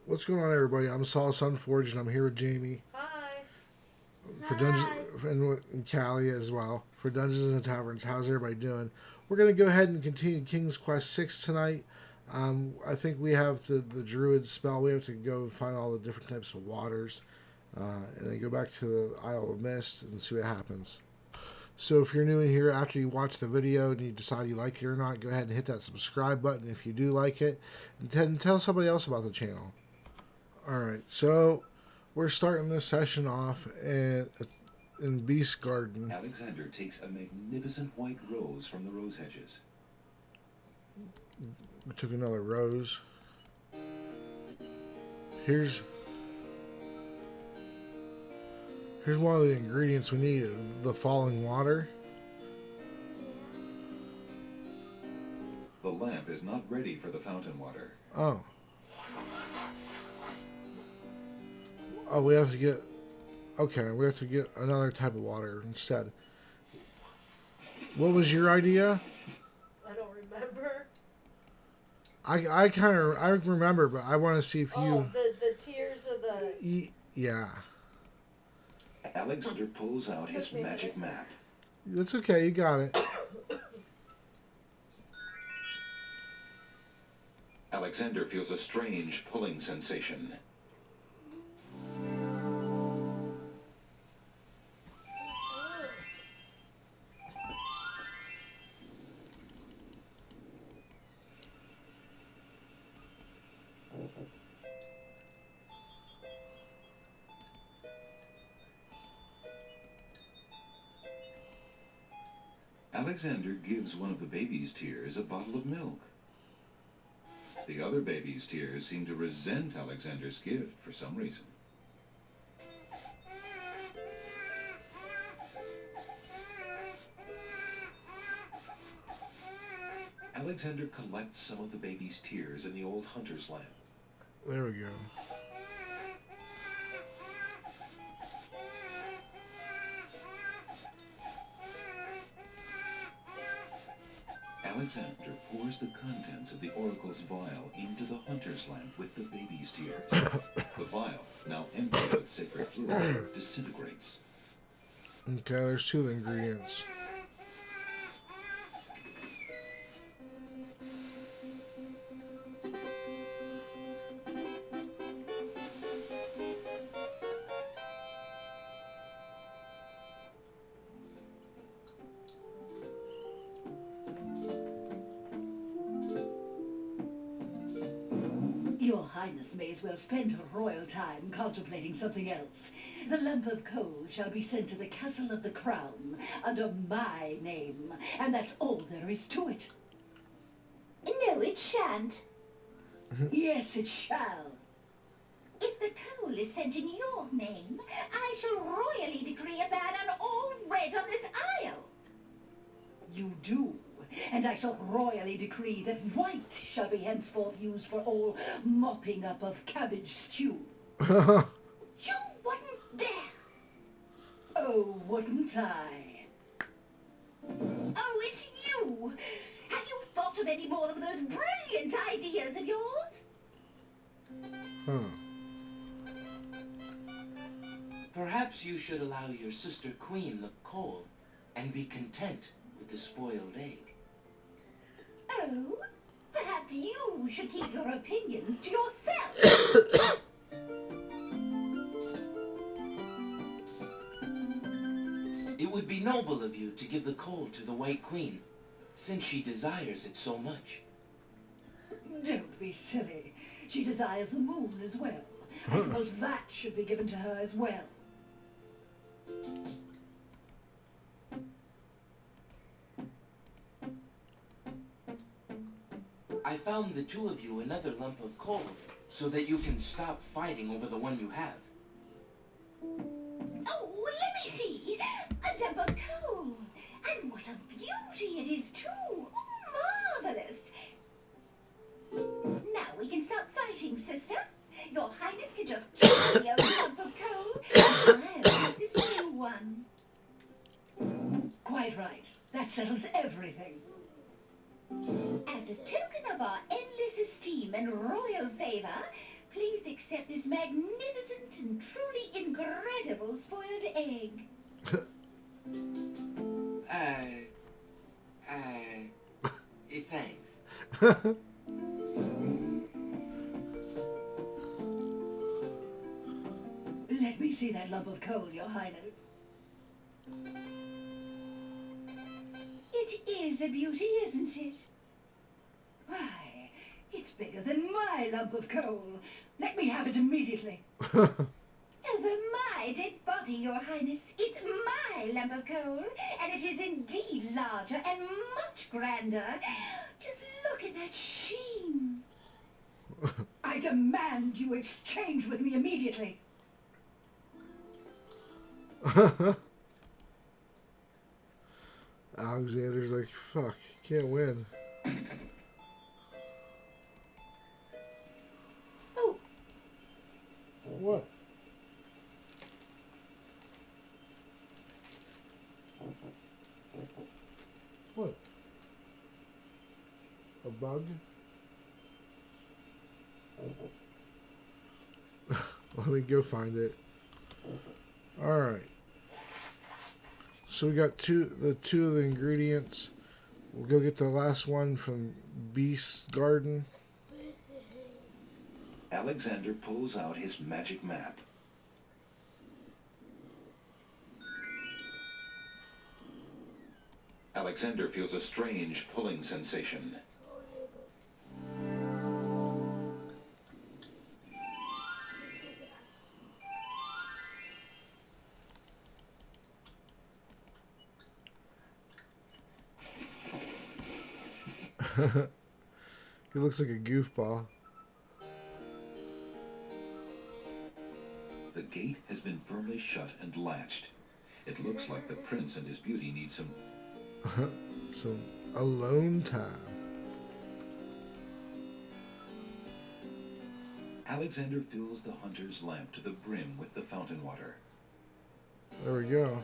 What's going on, everybody? I'm Saul Sunforge, and I'm here with Jamie Hi. for Dungeons Hi. and Callie as well for Dungeons and Taverns. How's everybody doing? We're gonna go ahead and continue King's Quest 6 tonight. I think we have the Druid spell. We have to go find all the different types of waters, and then go back to the Isle of Mist and see what happens. So if you're new in here, after you watch the video and you decide you like it or not, go ahead and hit that subscribe button if you do like it, and tell somebody else about the channel. All right, so we're starting this session off in Beast Garden. Alexander takes a magnificent white rose from the rose hedges. We took another rose. Here's here's one of the ingredients we need: the falling water. The lamp is not ready for the fountain water. Oh, oh, we have to get. Okay, we have to get another type of water instead. What was your idea? I don't remember. I remember, but I want to see if Oh, you. the tears of the. Yeah, Alexander pulls out his Took me a magic minute. map. that's okay. You got it. Alexander feels a strange pulling sensation. Alexander gives one of the baby's tears a bottle of milk. The other baby's tears seem to resent Alexander's gift for some reason. Alexander collects some of the baby's tears in the old hunter's lamp. There we go. Alexander pours the contents of the oracle's vial into the hunter's lamp with the baby's tears. The vial, now empty with sacred fluid, disintegrates. Okay, there's two of the ingredients. Your Highness may as well spend her royal time contemplating something else. The lump of coal shall be sent to the Castle of the Crown under my name, and that's all there is to it. No, it shan't. Yes, it shall. If the coal is sent in your name, I shall royally decree a ban on all red on this isle. You do, and I shall royally decree that white shall be henceforth used for all mopping up of cabbage stew. You wouldn't dare. Oh, wouldn't I? Oh, it's you. Have you thought of any more of those brilliant ideas of yours? Huh. Perhaps you should allow your sister queen the coal and be content with the spoiled egg. Oh, perhaps you should keep your opinions to yourself. It would be noble of you to give the coal to the White Queen, since she desires it so much. Don't be silly. She desires the moon as well. I suppose that should be given to her as well. I found the two of you another lump of coal, so that you can stop fighting over the one you have. Oh, let me see. A lump of coal. And what a beauty it is, too. Oh, marvelous. Now we can stop fighting, sister. Your Highness can just give me a lump of coal, and I'll have this new one. Quite right. That settles everything. As a token of our endless esteem and royal favor, Please accept this magnificent and truly incredible spoiled egg. Thanks. Let me see that lump of coal, Your Highness. It is a beauty, isn't it? Why, it's bigger than my lump of coal. Let me have it immediately. Over my dead body, Your Highness. It's my lump of coal, and it is indeed larger and much grander. Just look at that sheen. I demand you exchange with me immediately. Alexander's like, fuck, can't win. Oh, What? What? A bug? Let me go find it. Alright. So we got the two of the ingredients. We'll go get the last one from Beast's Garden. Alexander pulls out his magic map. Alexander feels a strange pulling sensation. He looks like a goofball. The gate has been firmly shut and latched. It looks like the prince and his beauty need some... So, alone time. Alexander fills the hunter's lamp to the brim with the fountain water. There we go.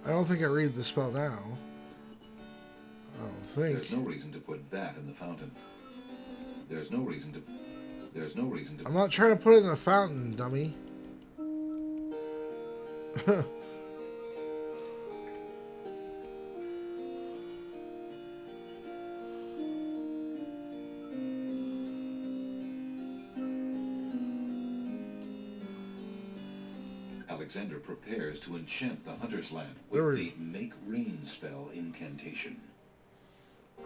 I don't think I read the spell now. I don't think. There's no reason to put that in the fountain. There's no reason to... I'm not trying to put it in a fountain, dummy. Alexander prepares to enchant the hunter's lamp with the Make Rain spell incantation.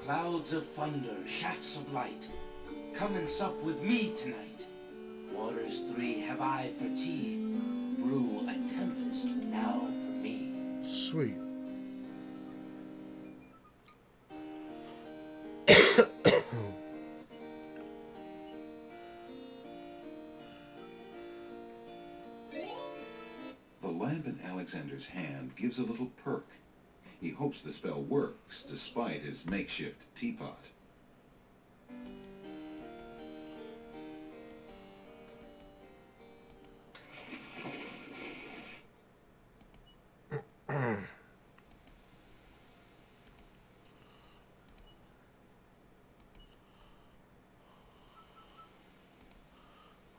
Clouds of thunder, shafts of light, come and sup with me tonight. Waters three have I for tea. Brew a tempest now for me. Sweet. The lamp in Alexander's hand gives a little perk. He hopes the spell works despite his makeshift teapot.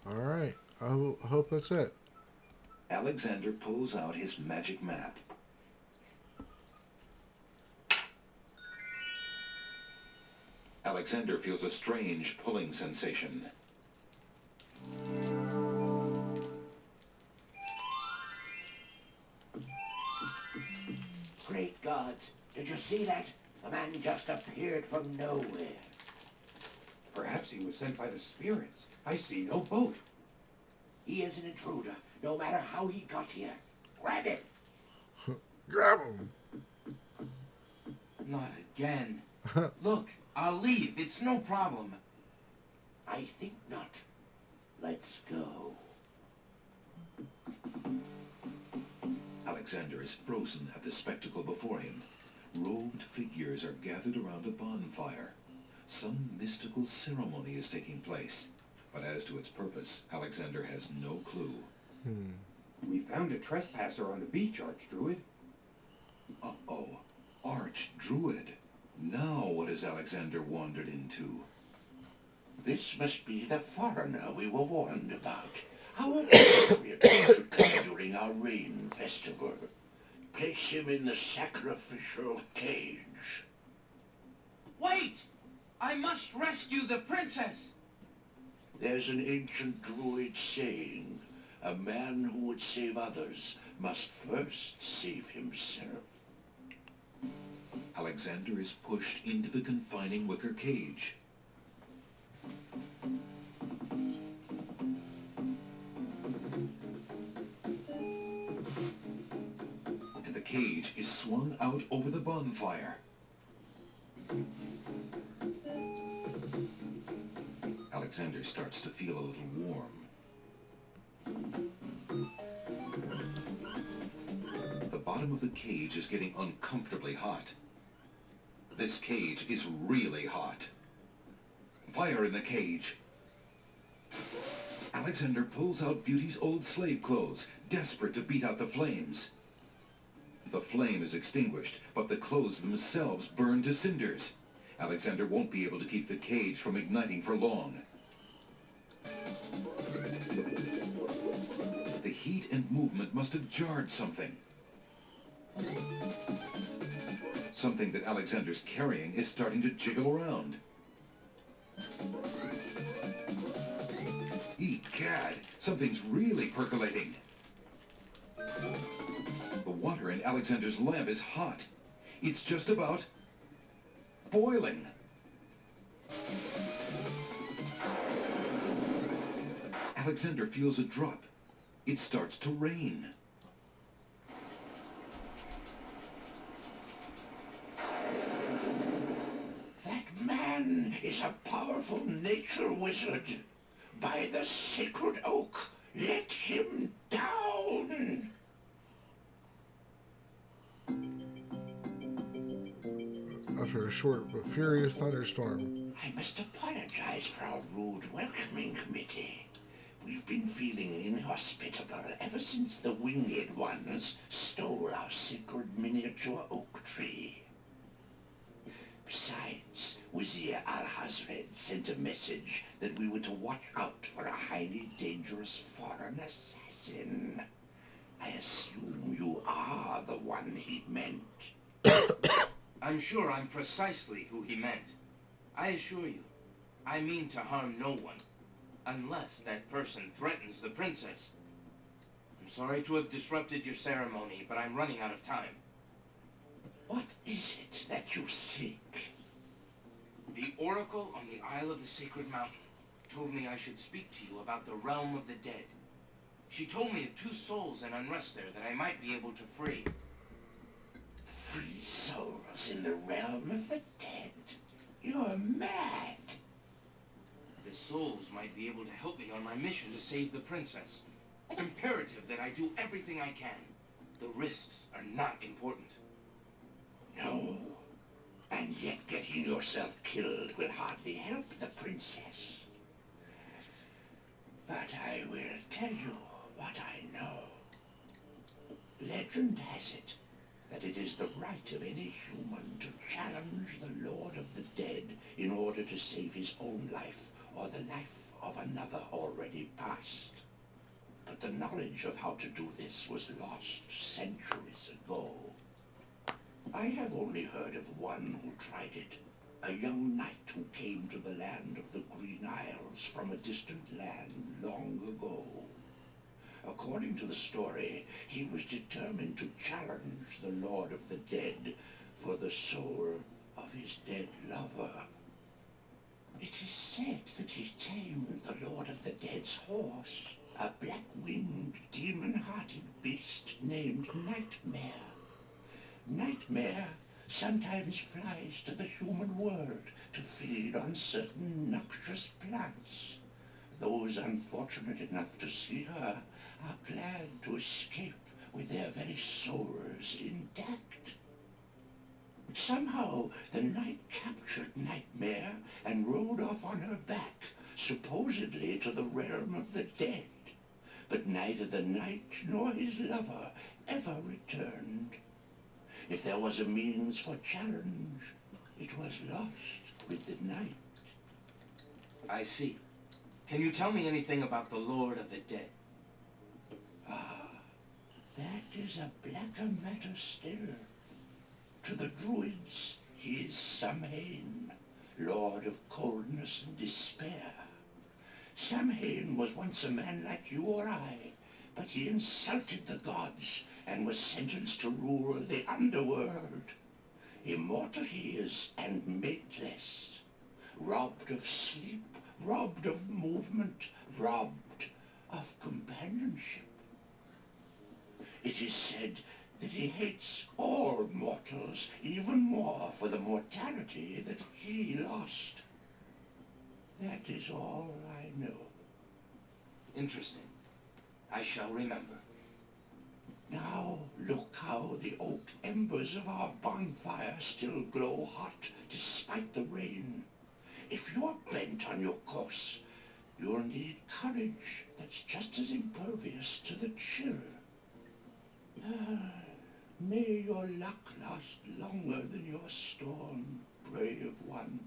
Alright, I hope that's it. Alexander pulls out his magic map. Alexander feels a strange pulling sensation. Great gods, did you see that? A man just appeared from nowhere. Perhaps he was sent by the spirits. I see no boat. He is an intruder, no matter how he got here. Grab him! Grab him! Not again. Look, I'll leave. It's no problem. I think not. Let's go. Alexander is frozen at the spectacle before him. Robed figures are gathered around a bonfire. Some mystical ceremony is taking place. But as to its purpose, Alexander has no clue. We found a trespasser on the beach, Archdruid. Uh-oh. Archdruid. Now what has Alexander wandered into? This must be the foreigner we were warned about. How appropriate he should come during our rain festival. Place him in the sacrificial cage. Wait! I must rescue the princess! There's an ancient druid saying, a man who would save others must first save himself. Alexander is pushed into the confining wicker cage. And the cage is swung out over the bonfire. Alexander starts to feel a little warm. The bottom of the cage is getting uncomfortably hot. This cage is really hot. Fire in the cage. Alexander pulls out Beauty's old slave clothes, desperate to beat out the flames. The flame is extinguished, but the clothes themselves burn to cinders. Alexander won't be able to keep the cage from igniting for long. The heat and movement must have jarred something. Something that Alexander's carrying is starting to jiggle around. Egad, something's really percolating. The water in Alexander's lamp is hot. It's just about boiling. Alexander feels a drop. It starts to rain. That man is a powerful nature wizard. By the sacred oak, let him down! After a short but furious thunderstorm. I must apologize for our rude welcoming committee. We've been feeling inhospitable ever since the winged ones stole our sacred miniature oak tree. Besides, Wazir Al-Hazred sent a message that we were to watch out for a highly dangerous foreign assassin. I assume you are the one he meant. I'm sure I'm precisely who he meant. I assure you, I mean to harm no one, unless that person threatens the princess. I'm sorry to have disrupted your ceremony, but I'm running out of time. What is it that you seek? The oracle on the Isle of the Sacred Mountain told me I should speak to you about the realm of the dead. She told me of 2 souls in unrest there that I might be able to free. Free souls in the realm of the dead? You're mad. The souls might be able to help me on my mission to save the princess. It's imperative that I do everything I can. The risks are not important. No. And yet getting yourself killed will hardly help the princess. But I will tell you what I know. Legend has it that it is the right of any human to challenge the Lord of the Dead in order to save his own life or the life of another already past. But the knowledge of how to do this was lost centuries ago. I have only heard of one who tried it, a young knight who came to the land of the Green Isles from a distant land long ago. According to the story, he was determined to challenge the Lord of the Dead for the soul of his dead lover. It is said that he tamed the Lord of the Dead's horse, a black-winged, demon-hearted beast named Nightmare. Nightmare sometimes flies to the human world to feed on certain noxious plants. Those unfortunate enough to see her are glad to escape with their very souls intact. Somehow the knight captured Nightmare and rode off on her back, supposedly to the realm of the dead. But neither the knight nor his lover ever returned. If there was a means for challenge, it was lost with the night. I see. Can you tell me anything about the Lord of the Dead? Ah, that is a blacker matter still. To the Druids, he is Samhain, lord of coldness and despair. Samhain was once a man like you or I, but he insulted the gods and was sentenced to rule the underworld. Immortal he is and mateless, robbed of sleep, robbed of movement, robbed of companionship. It is said that he hates all mortals even more for the mortality that he lost. That is all I know. Interesting. I shall remember. Now look how the oak embers of our bonfire still glow hot despite the rain. If you're bent on your course, you'll need courage that's just as impervious to the chill. May your luck last longer than your storm, brave one.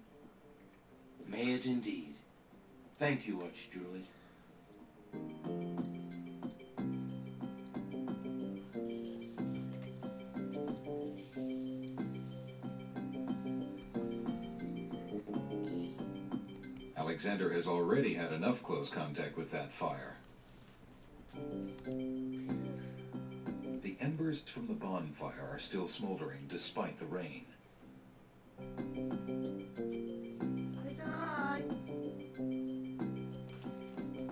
May it indeed. Thank you, Archdruid. Alexander has already had enough close contact with that fire. The embers from the bonfire are still smoldering despite the rain.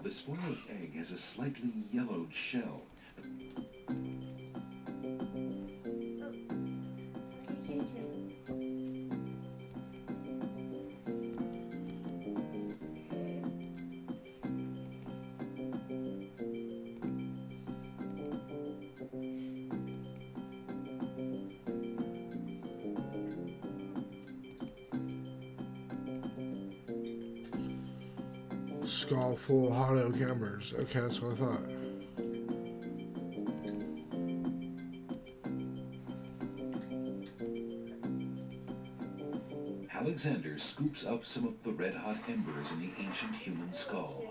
The spoiled egg has a slightly yellowed shell. Skull full of hot oak embers. Okay, that's what I thought. Alexander scoops up some of the red-hot embers in the ancient human skull.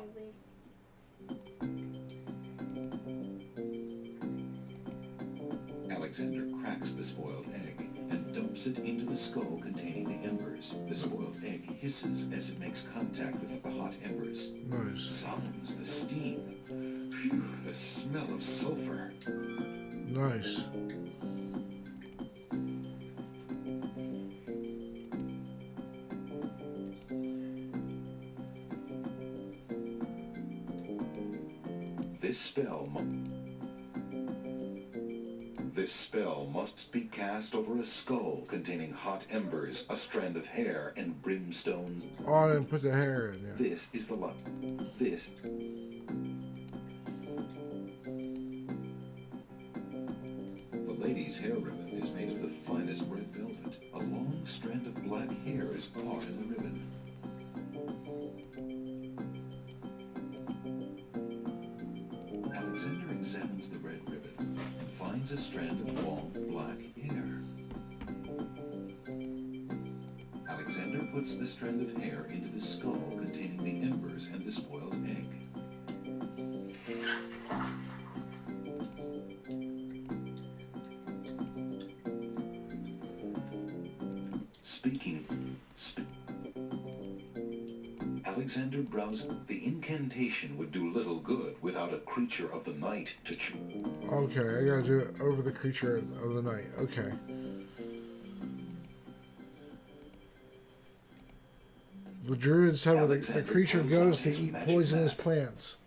Alexander cracks the spoiled egg and dumps it into the skull containing the embers. The spoiled egg hisses as it makes contact with the hot embers. Nice. Sounds the steam. Phew, the smell of sulfur. Nice. This spell must be cast over a skull containing hot embers, a strand of hair, and brimstones. Oh, I didn't put the hair in there. This is the luck. This. The lady's hair ribbon is made of the finest red velvet. A long strand of black hair is caught in the ribbon. Alexander examines the red ribbon and finds a strand of long black hair. Alexander puts the strand of hair into the skull containing the embers and the spoiled egg. Alexander browsed. The incantation would do little good without a creature of the night to chew. Okay, I gotta do it over the creature of the night. Okay. The druids said where the creature goes to eat poisonous plants.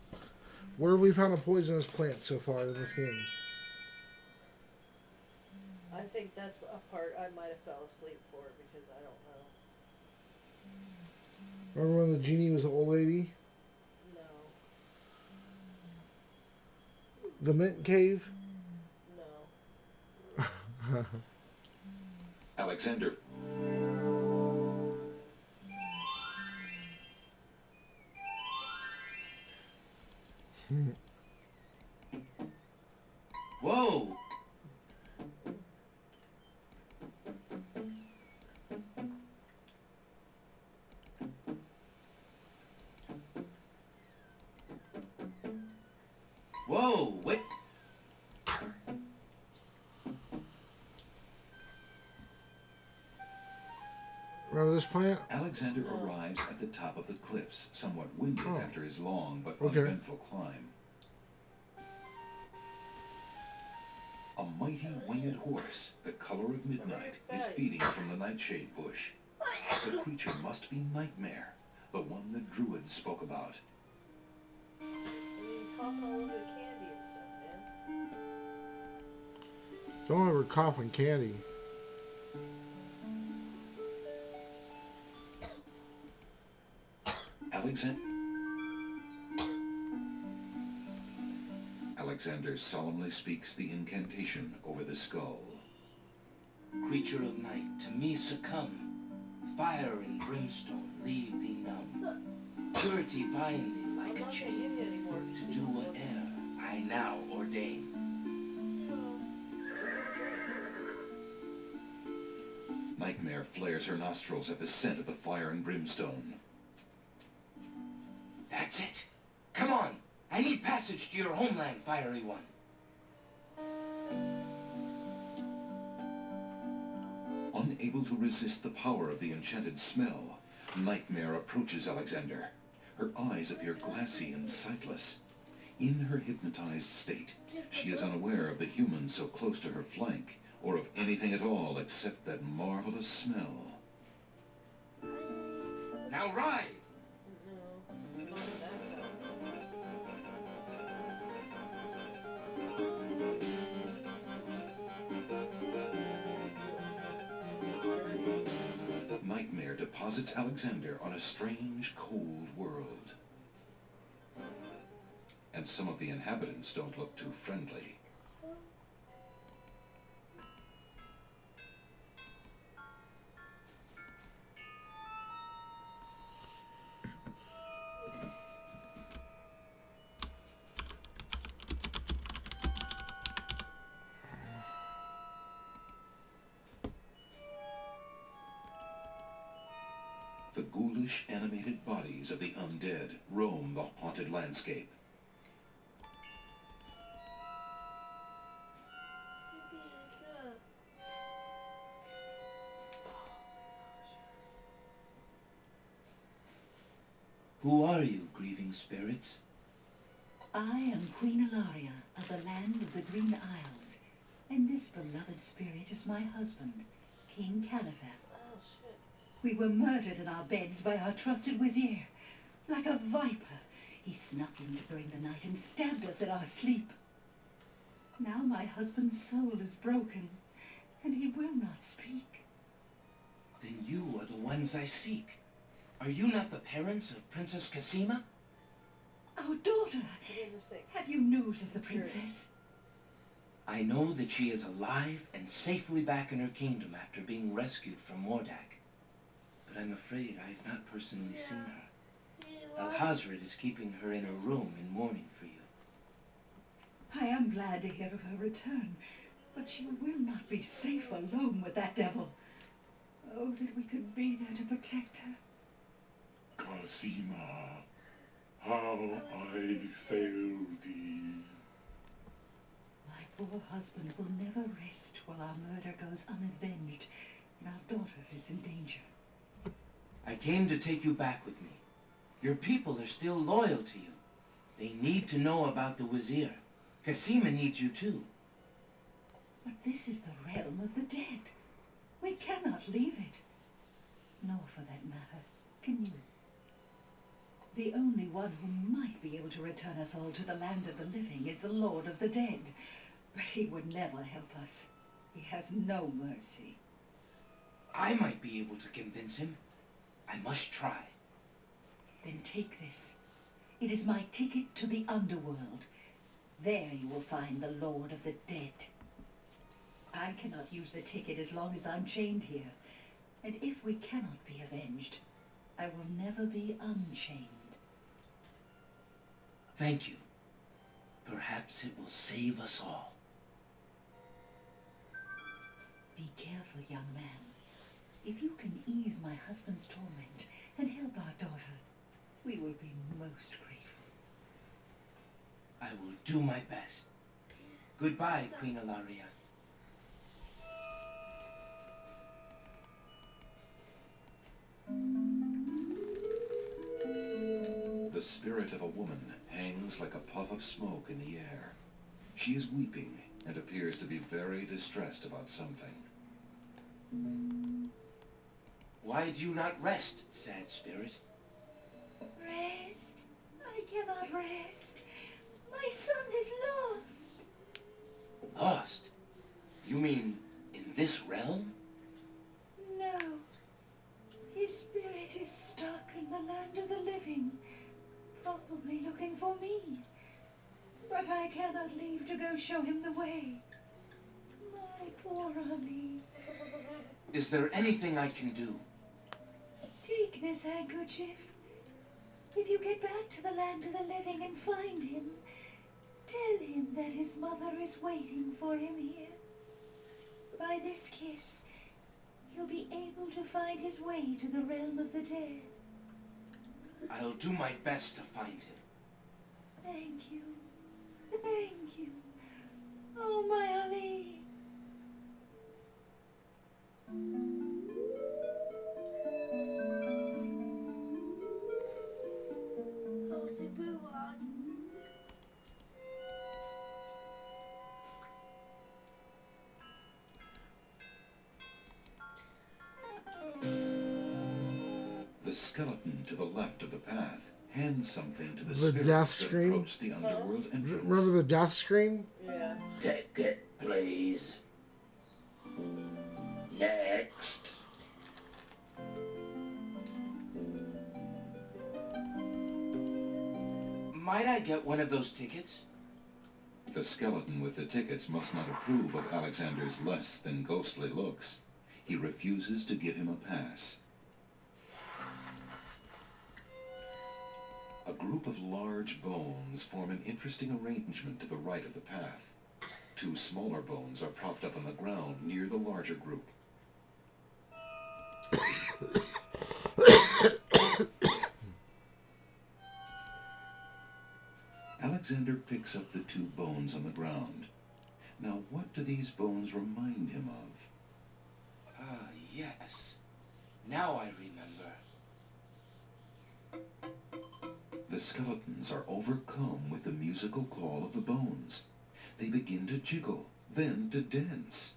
Where have we found a poisonous plant so far in this game? I think that's a part I might have fell asleep for because I don't know. Remember when the genie was the old lady? No. The mint cave? No. Alexander. Whoa! Whoa, wait. Remember this plant? Alexander arrives at the top of the cliffs, somewhat winded Oh. after his long but Okay. uneventful climb. A mighty winged horse, the color of midnight, is feeding from the nightshade bush. The creature must be Nightmare, the one the druids spoke about. I mean, coughing all over the candy and stuff, man. Don't ever cough on candy. Alexander solemnly speaks the incantation over the skull. Creature of night, to me succumb. Fire and brimstone leave thee numb. Purity bind thee like I'm a not gonna give chain. you any more. To do whate'er I now ordain. Nightmare flares her nostrils at the scent of the fire and brimstone. That's it. Come on. I need passage to your homeland, fiery one. Unable to resist the power of the enchanted smell, Nightmare approaches Alexander. Her eyes appear glassy and sightless. In her hypnotized state, she is unaware of the humans so close to her flank, or of anything at all except that marvelous smell. Now ride! No, not that. It's dirty. Nightmare deposits Alexander on a strange, cold world. And some of the inhabitants don't look too friendly. The ghoulish, animated bodies of the undead roam the haunted landscape. Who are you, grieving spirits? I am Queen Ilaria of the land of the Green Isles, and this beloved spirit is my husband, King Caliphat. Oh, shit. We were murdered in our beds by our trusted vizier. Like a viper, he snuck in during the night and stabbed us in our sleep. Now my husband's soul is broken, and he will not speak. Then you are the ones I seek. Are you not the parents of Princess Cassima? Our daughter! For goodness sake. Have you news of the It's dirty. princess? I know that she is alive and safely back in her kingdom after being rescued from Mordak. But I'm afraid I have not personally seen her. Alhazred is keeping her in a room in mourning for you. I am glad to hear of her return, but she will not be safe alone with that devil. Oh, that we could be there to protect her. Cassima, how I failed thee. My poor husband will never rest while our murder goes unavenged and our daughter is in danger. I came to take you back with me. Your people are still loyal to you. They need to know about the Wazir. Cassima needs you too. But this is the realm of the dead. We cannot leave it. Nor, for that matter, can you. The only one who might be able to return us all to the land of the living is the Lord of the Dead. But he would never help us. He has no mercy. I might be able to convince him. I must try. Then take this. It is my ticket to the underworld. There you will find the Lord of the Dead. I cannot use the ticket as long as I'm chained here. And if we cannot be avenged, I will never be unchained. Thank you. Perhaps it will save us all. Be careful, young man. If you can ease my husband's torment and help our daughter, we will be most grateful. I will do my best. Goodbye, Queen Ilaria. The spirit of a woman hangs like a puff of smoke in the air. She is weeping and appears to be very distressed about something. Why do you not rest, sad spirit? Rest? I cannot rest. My son is lost. Lost? You mean in this realm? No. His spirit is stuck in the land of the living, probably looking for me. But I cannot leave to go show him the way. My poor Ali. Is there anything I can do? Take this handkerchief. If you get back to the land of the living and find him, tell him that his mother is waiting for him here. By this kiss, he'll be able to find his way to the realm of the dead. I'll do my best to find him. Thank you. Thank you. Oh, my Ali. Oh, si Mulan. The skeleton to the left of the path hands something to the The spirits death that screen? approach the underworld entrance. Remember the death screen? Yeah. Ticket, please. Next. Might I get one of those tickets? The skeleton with the tickets must not approve of Alexander's less than ghostly looks. He refuses to give him a pass. A group of large bones form an interesting arrangement to the right of the path. Two smaller bones are propped up on the ground near the larger group. Alexander picks up the two bones on the ground. Now, what do these bones remind him of? Ah, yes. Now I remember. The skeletons are overcome with the musical call of the bones. They begin to jiggle, then to dance.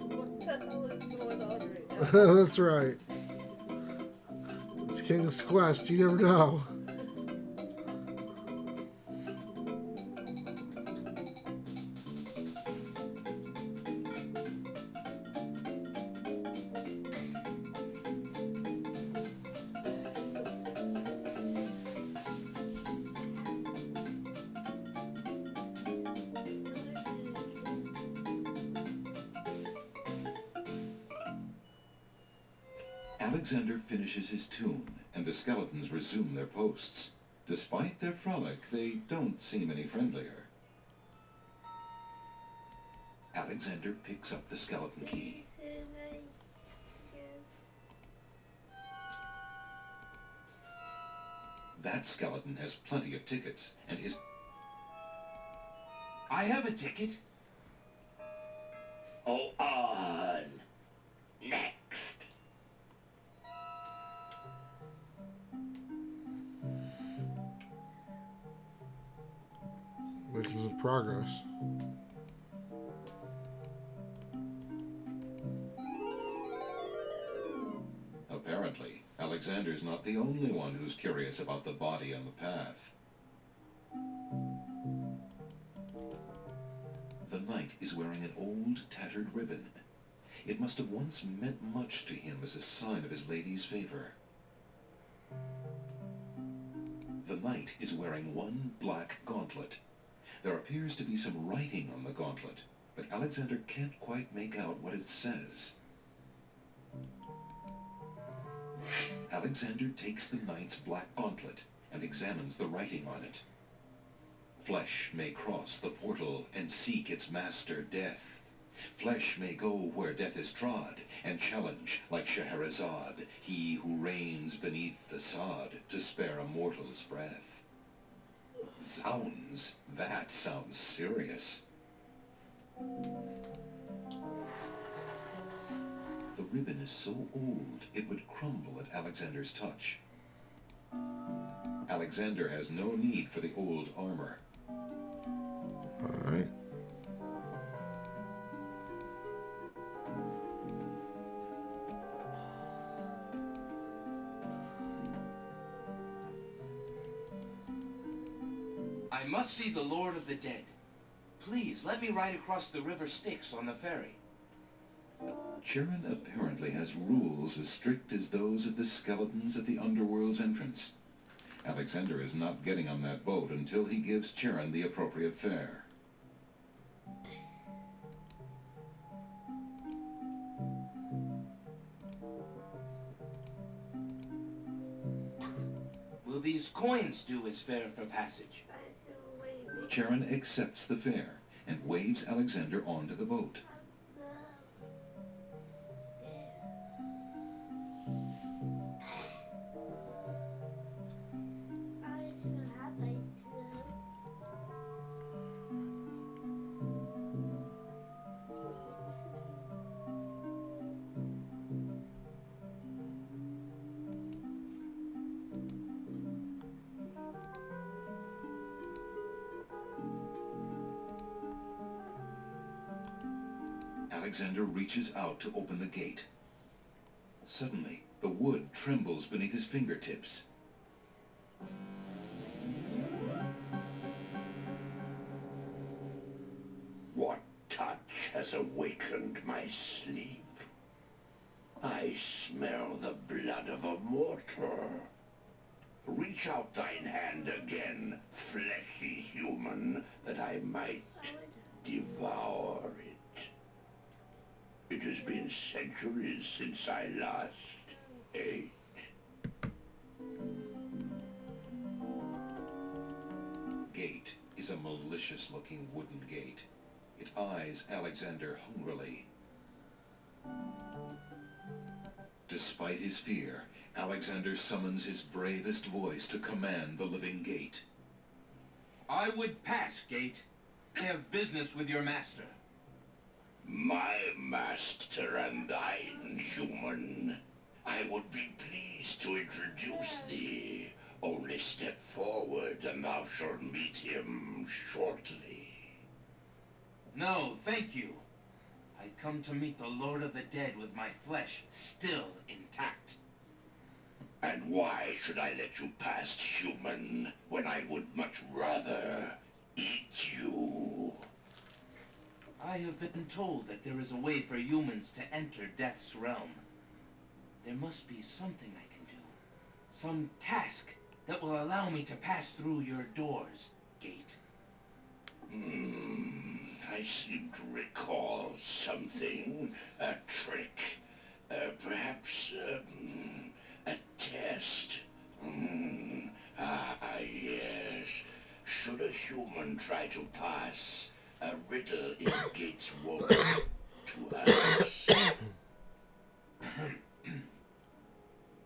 What the hell is going on right now? That's right. It's King's Quest. You never know. Alexander finishes his tune, and the skeletons resume their posts. Despite their frolic, they don't seem any friendlier. Alexander picks up the skeleton key. That skeleton has plenty of tickets, and is... I have a ticket. Oh, on. Next. Making some progress. Apparently, Alexander's not the only one who's curious about the body on the path. The knight is wearing an old, tattered ribbon. It must have once meant much to him as a sign of his lady's favor. The knight is wearing one black gauntlet. There appears to be some writing on the gauntlet. but Alexander can't quite make out what it says. Alexander takes the knight's black gauntlet and examines the writing on it. Flesh may cross the portal and seek its master, death. Flesh may go where death is trod, and challenge, like Scheherazade, he who reigns beneath the sod to spare a mortal's breath. Zounds, that sounds serious. The ribbon is so old it would crumble at Alexander's touch. Alexander has no need for the old armor. All right. I must see the Lord of the Dead. Please, let me ride across the river Styx on the ferry. Charon apparently has rules as strict as those of the skeletons at the underworld's entrance. Alexander is not getting on that boat until he gives Charon the appropriate fare. Will these coins do as fare for passage? Charon accepts the fare and waves Alexander onto the boat. Alexander reaches out to open the gate. Suddenly, the wood trembles beneath his fingertips. What touch has awakened my sleep? I smell the blood of a mortal. Reach out thine hand again, fleshy human, that I might devour it. It has been centuries since I last ate. Gate is a malicious-looking wooden gate. It eyes Alexander hungrily. Despite his fear, Alexander summons his bravest voice to command the living gate. I would pass, Gate. I have business with your master. My master and thine, human. I would be pleased to introduce thee. Only step forward and thou shalt meet him shortly. No, thank you. I come to meet the Lord of the Dead with my flesh still intact. And why should I let you pass, human, when I would much rather eat you? I have been told that there is a way for humans to enter Death's realm. There must be something I can do. Some task that will allow me to pass through your doors, Gate. I seem to recall something. A trick. Perhaps, a test. Yes. Should a human try to pass, a riddle is Gate's wont to us.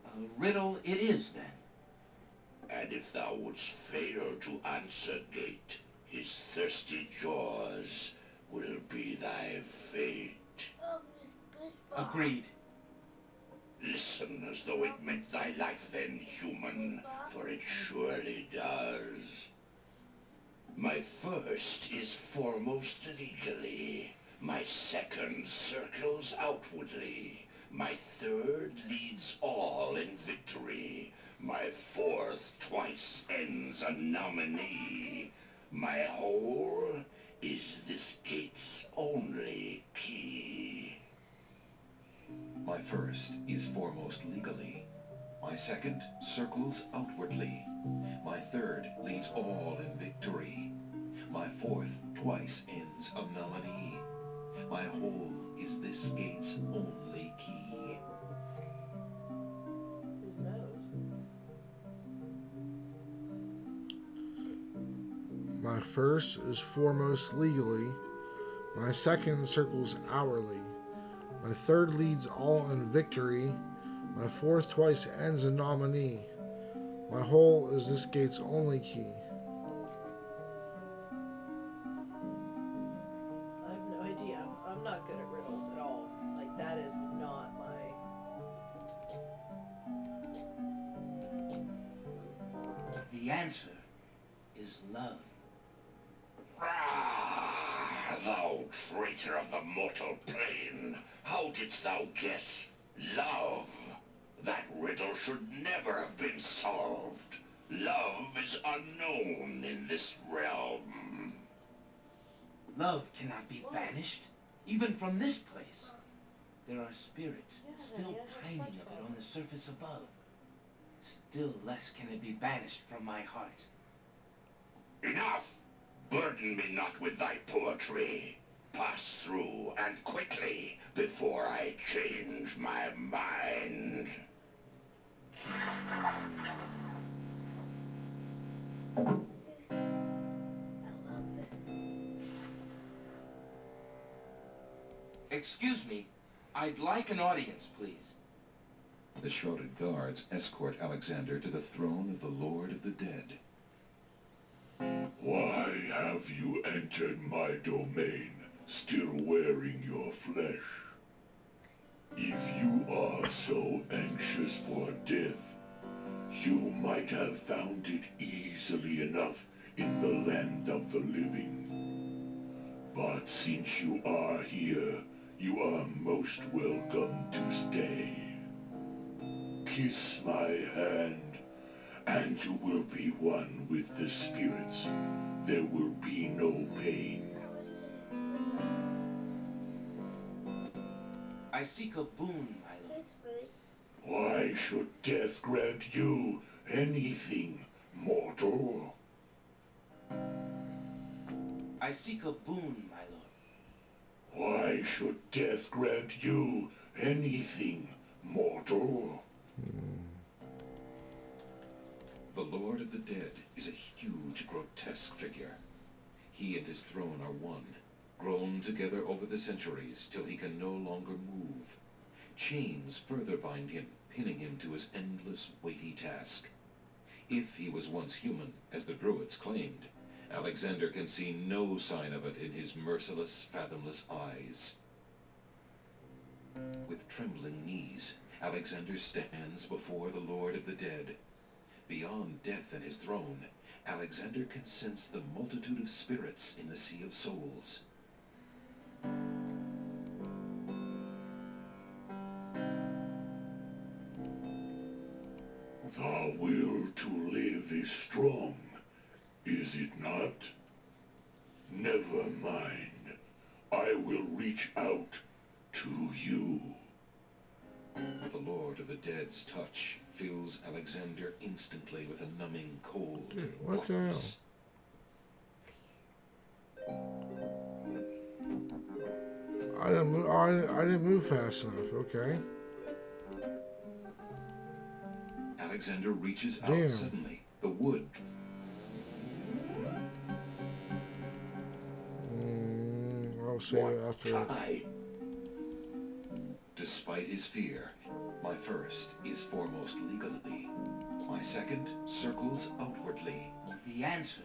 A riddle it is, then. And if thou wouldst fail to answer Gate, his thirsty jaws will be thy fate. Agreed. Listen as though it meant thy life then, human, for it surely does. My first is foremost legally. My second circles outwardly. My third leads all in victory. My fourth twice ends a nominee. My whole is this gate's only key. My first is foremost legally. My second circles outwardly. My third leads all in victory. My fourth twice ends a nominee. My whole is this gate's only key. His nose. My first is foremost legally. My second circles hourly. My third leads all in victory. My fourth twice ends a nominee. My whole is this gate's only key. I have no idea. I'm not good at riddles at all. Like, that is not my... The answer is love. Ah, thou traitor of the mortal plane, how didst thou guess love? That riddle should never have been solved. Love is unknown in this realm. Love cannot be banished, even from this place. There are spirits still pining of it on the surface above. Still less can it be banished from my heart. Enough! Burden me not with thy poetry. Pass through, and quickly, before I change my mind. Excuse me, I'd like an audience, please. The shrouded guards escort Alexander to the throne of the Lord of the Dead. Why have you entered my domain, still wearing your flesh? If you are so anxious for death, you might have found it easily enough in the land of the living. But since you are here, you are most welcome to stay. Kiss my hand, and you will be one with the spirits. There will be no pain. I seek a boon, my lord. Why should death grant you anything, mortal? I seek a boon, my lord. Why should death grant you anything, mortal? The Lord of the Dead is a huge, grotesque figure. He and his throne are one, grown together over the centuries till he can no longer move. Chains further bind him, pinning him to his endless, weighty task. If he was once human, as the Druids claimed, Alexander can see no sign of it in his merciless, fathomless eyes. With trembling knees, Alexander stands before the Lord of the Dead. Beyond death and his throne, Alexander can sense the multitude of spirits in the Sea of Souls. The will to live is strong, is it not? Never mind. I will reach out to you. The Lord of the Dead's touch fills Alexander instantly with a numbing cold. Dude, what the hell? I didn't move fast enough. Okay. Alexander reaches out Damn. suddenly. The wood. I'll save it after. I Despite his fear, my first is foremost legally. My second circles outwardly. The answer.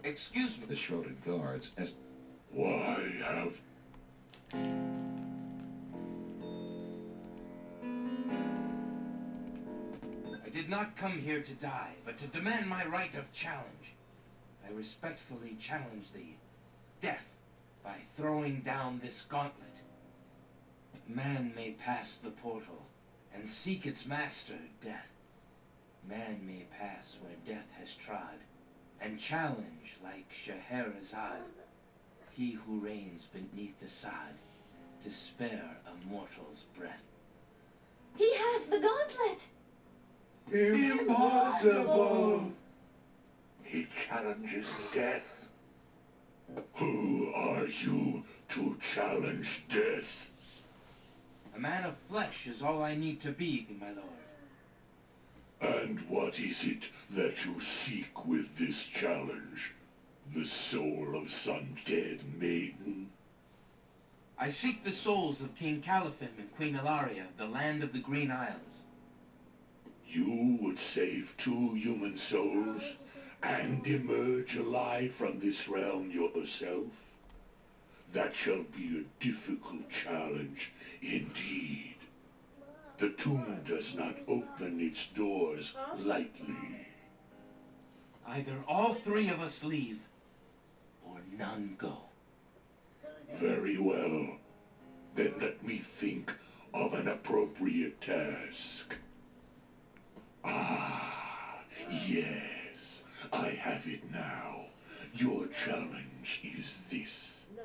Excuse me. The shrouded guards as Why have I did not come here to die, but to demand my right of challenge. I respectfully challenge thee, death, by throwing down this gauntlet. Man may pass the portal and seek its master, death. Man may pass where death has trod, and challenge like Scheherazade, he who reigns beneath the sod. to spare a mortal's breath. He hath the gauntlet. Impossible! He challenges death. Who are you to challenge death? A man of flesh is all I need to be, my lord. And what is it that you seek with this challenge? The soul of some dead maiden? I seek the souls of King Caliphem and Queen Ilaria, the land of the Green Isles. You would save 2 human souls and emerge alive from this realm yourself? That shall be a difficult challenge indeed. The tomb does not open its doors lightly. Either all 3 of us leave, or none go. Very well. Then let me think of an appropriate task. Ah, yes. I have it now. Your challenge is this. No.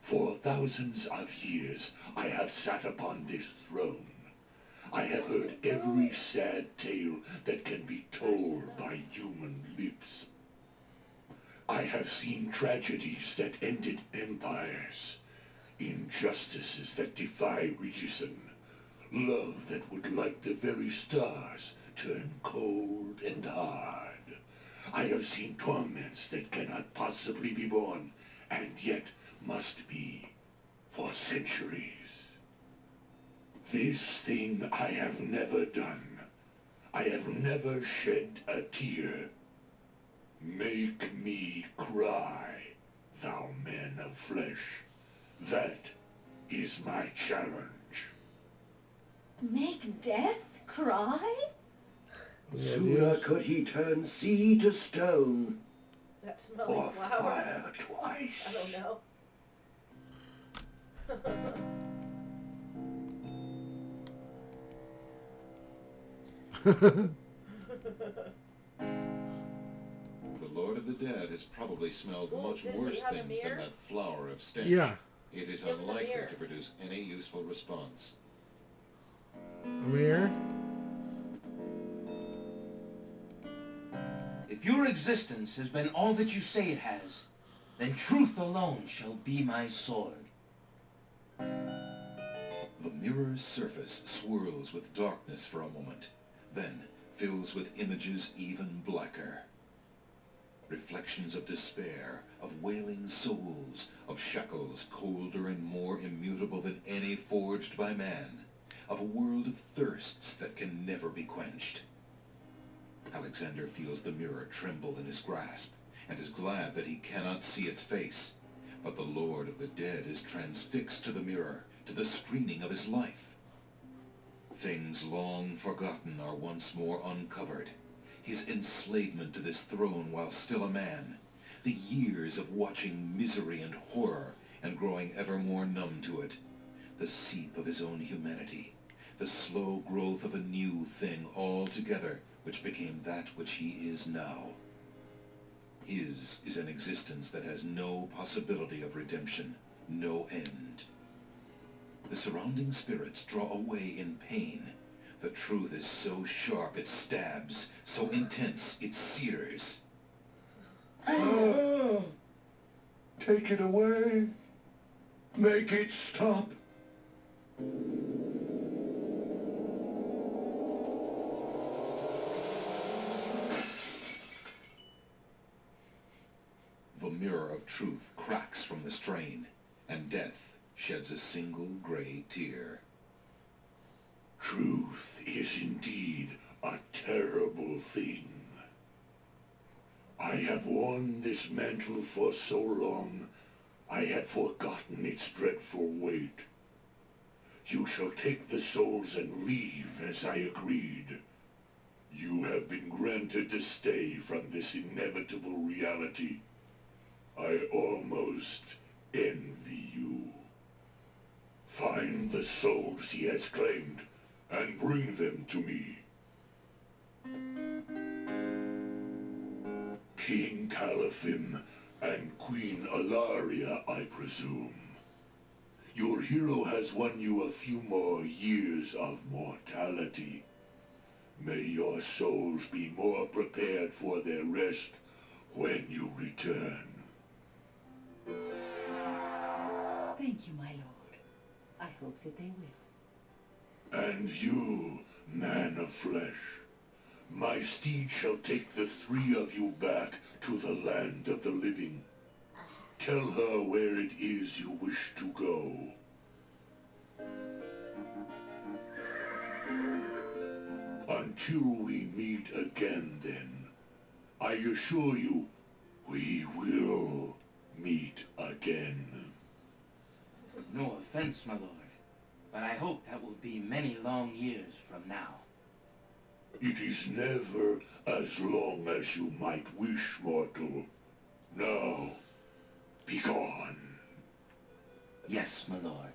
For thousands of years, I have sat upon this throne. I have heard every sad tale that can be told by human lips. I have seen tragedies that ended empires, injustices that defy reason, love that would like the very stars turn cold and hard. I have seen torments that cannot possibly be borne, and yet must be for centuries. This thing I have never done. I have never shed a tear. Make me cry, thou man of flesh. That is my challenge. Make death cry? Yeah, Sooner yes. could he turn sea to stone, That smelly or flower. fire twice. I don't know. The Lord of the Dead has probably smelled Well, much does he worse have a things mirror? than that flower of stench. Yeah. It is Give him the unlikely mirror. to produce any useful response. Amir? If your existence has been all that you say it has, then truth alone shall be my sword. The mirror's surface swirls with darkness for a moment, then fills with images even blacker. Reflections of despair, of wailing souls, of shekels colder and more immutable than any forged by man, of a world of thirsts that can never be quenched. Alexander feels the mirror tremble in his grasp, and is glad that he cannot see its face. But the Lord of the Dead is transfixed to the mirror, to the screening of his life. Things long forgotten are once more uncovered. His enslavement to this throne while still a man. The years of watching misery and horror, and growing ever more numb to it. The seep of his own humanity. The slow growth of a new thing altogether, which became that which he is now. His is an existence that has no possibility of redemption, no end. The surrounding spirits draw away in pain. The truth is so sharp it stabs, so intense it sears. Ah, take it away. Make it stop. The mirror of truth cracks from the strain, and death sheds a single gray tear. Truth is indeed a terrible thing. I have worn this mantle for so long, I had forgotten its dreadful weight. You shall take the souls and leave as I agreed. You have been granted to stay from this inevitable reality. I almost envy you. Find the souls he has claimed and bring them to me. King Caliphem and Queen Ilaria, I presume. Your hero has won you a few more years of mortality. May your souls be more prepared for their rest when you return. Thank you, my lord. I hope that they will. And you, man of flesh, my steed shall take the three of you back to the land of the living. Tell her where it is you wish to go. Until we meet again, then, I assure you, we will meet again. No offense, my lord, but I hope that will be many long years from now. It is never as long as you might wish, mortal. Now, be gone. Yes, my lord.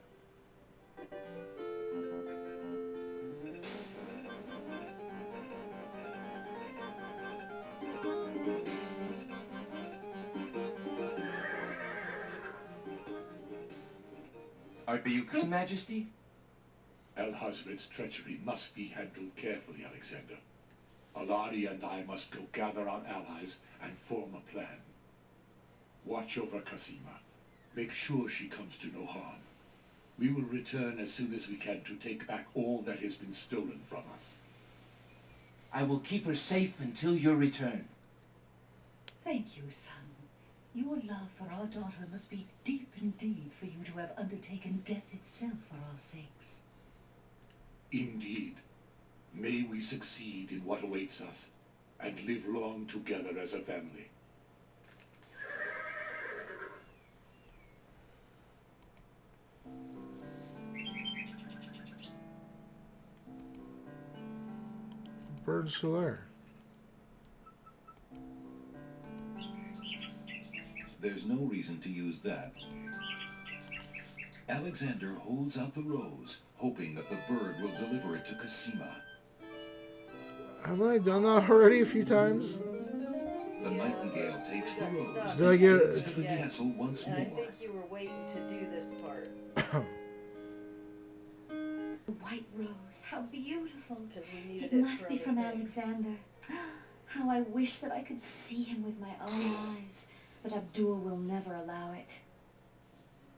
Are you, Your Majesty? Al-Hazred's treachery must be handled carefully, Alexander. Alari and I must go gather our allies and form a plan. Watch over Cassima. Make sure she comes to no harm. We will return as soon as we can to take back all that has been stolen from us. I will keep her safe until your return. Thank you, son. Your love for our daughter must be deep indeed for you to have undertaken death itself for our sakes. Indeed. May we succeed in what awaits us, and live long together as a family. Bird's still there. There's no reason to use that. Alexander holds out the rose, hoping that the bird will deliver it to Cassima. Haven't I done that already a few times? The nightingale takes the rose Did I get and it? takes it to the castle once And I more. think you were waiting to do this part. The white rose, how beautiful. Because we needed It it must for be other from things. Alexander. How I wish that I could see him with my own eyes, but Abdul will never allow it.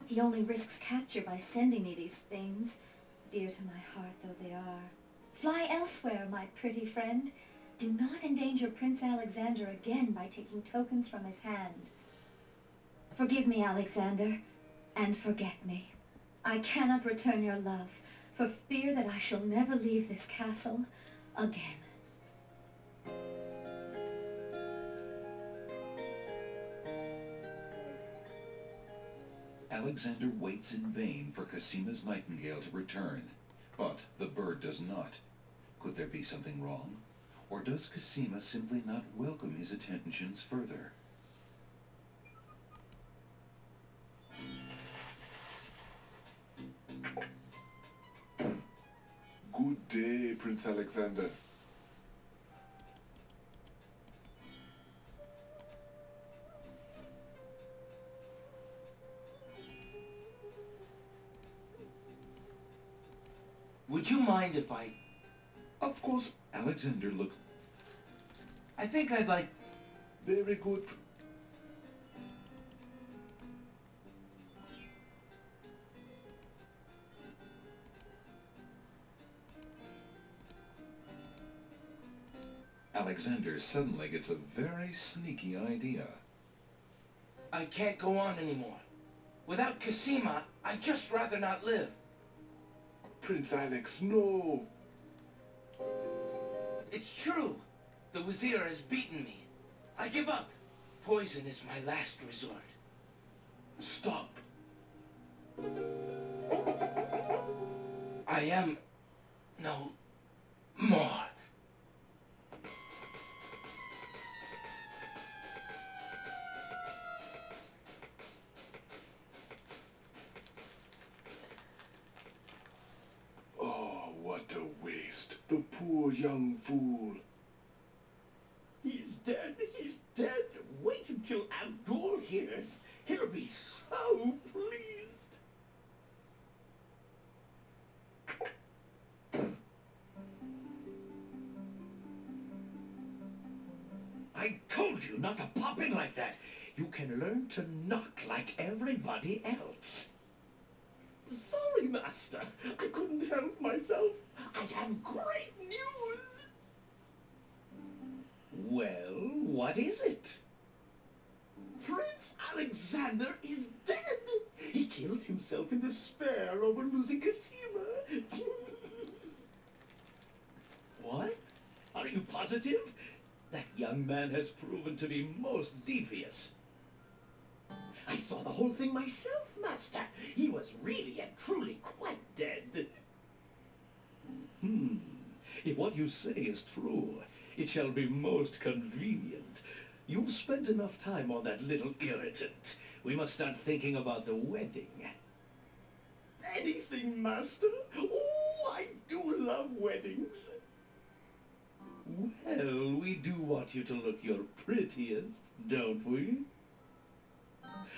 He only risks capture by sending me these things, dear to my heart though they are. Fly elsewhere, my pretty friend. Do not endanger Prince Alexander again by taking tokens from his hand. Forgive me, Alexander, and forget me. I cannot return your love, for fear that I shall never leave this castle again. Alexander waits in vain for Cassima's nightingale to return, but the bird does not. Could there be something wrong? Or does Cassima simply not welcome his attentions further? Good day, Prince Alexander. Would you mind if I... Of course, Alexander looked... I think I'd like... Very good. Alexander suddenly gets a very sneaky idea. I can't go on anymore. Without Cassima, I'd just rather not live. Prince Alex, no! It's true. The Wazir has beaten me. I give up. Poison is my last resort. Stop! I am... no... more. Oh, what a waste. The poor young fool. He's dead. He's dead. Wait until Abdul hears. He'll be so pleased. I told you not to pop in like that. You can learn to knock like everybody else. Sorry, Master. I couldn't help myself. I have great news. Well, what is it? Prince Alexander is dead. He killed himself in despair over losing Cassima. What? Are you positive? That young man has proven to be most devious. I saw the whole thing myself, Master. He was really and truly quite dead. If what you say is true, it shall be most convenient. You've spent enough time on that little irritant. We must start thinking about the wedding. Anything, Master? Oh, I do love weddings. Well, we do want you to look your prettiest, don't we?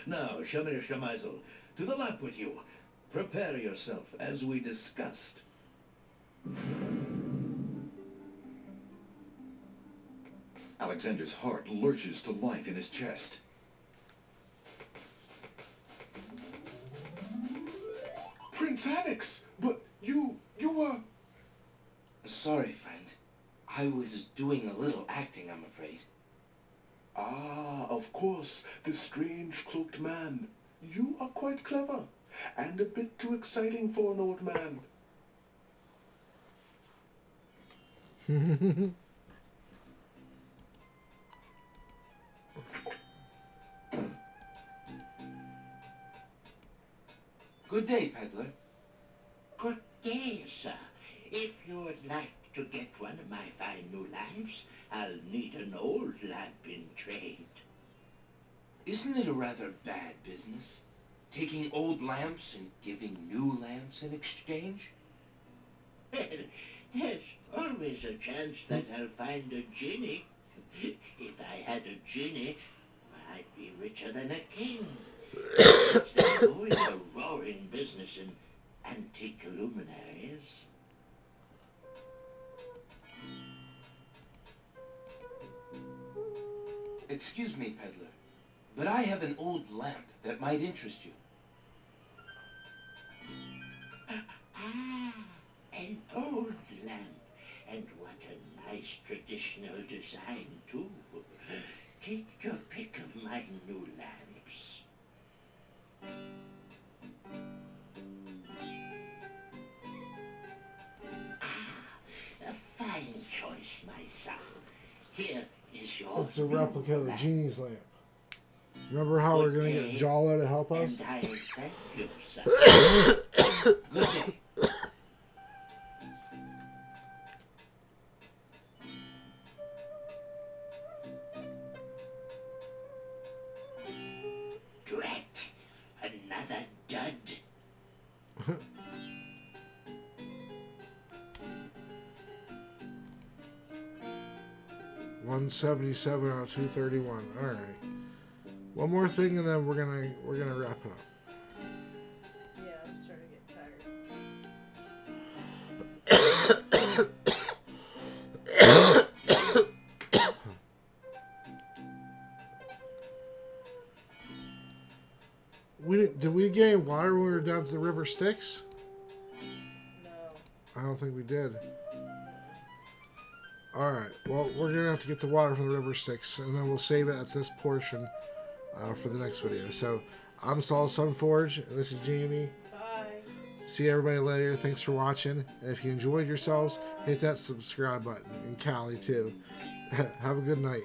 Now, Shamir Shamazel, to the lamp with you. Prepare yourself, as we discussed. Alexander's heart lurches to life in his chest. Prince Alex, but you were... Sorry, friend. I was doing a little acting, I'm afraid. Ah, of course, the strange cloaked man. You are quite clever, and a bit too exciting for an old man. Good day, peddler. Good day, sir. If you would like to get one of my fine new lamps, I'll need an old lamp in trade. Isn't it a rather bad business? Taking old lamps and giving new lamps in exchange? There's always a chance that I'll find a genie. If I had a genie, I'd be richer than a king. There's always a roaring business in antique luminaries. Excuse me, peddler, but I have an old lamp that might interest you. Ah, an old lamp. And what a nice traditional design, too. Take your pick of my new lamps. Ah, a fine choice, my son. Here is your It's a new replica of the lamp. genie's lamp. Remember how we're going to get Jala to help us? And I thank you, sir. Good day. Drat, another dud. 177 out of 231. All right. One more thing, and then we're gonna wrap it up. Yeah, I'm starting to get tired. Did we get any water when we were down to the river Styx? No. I don't think we did. All right. Well, we're gonna have to get the water from the river Styx, and then we'll save it at this portion for the next video. So, I'm Saul Sunforge, and this is Jamie. Bye. See everybody later. Thanks for watching. And if you enjoyed yourselves, hit that subscribe button. And Callie, too. Have a good night.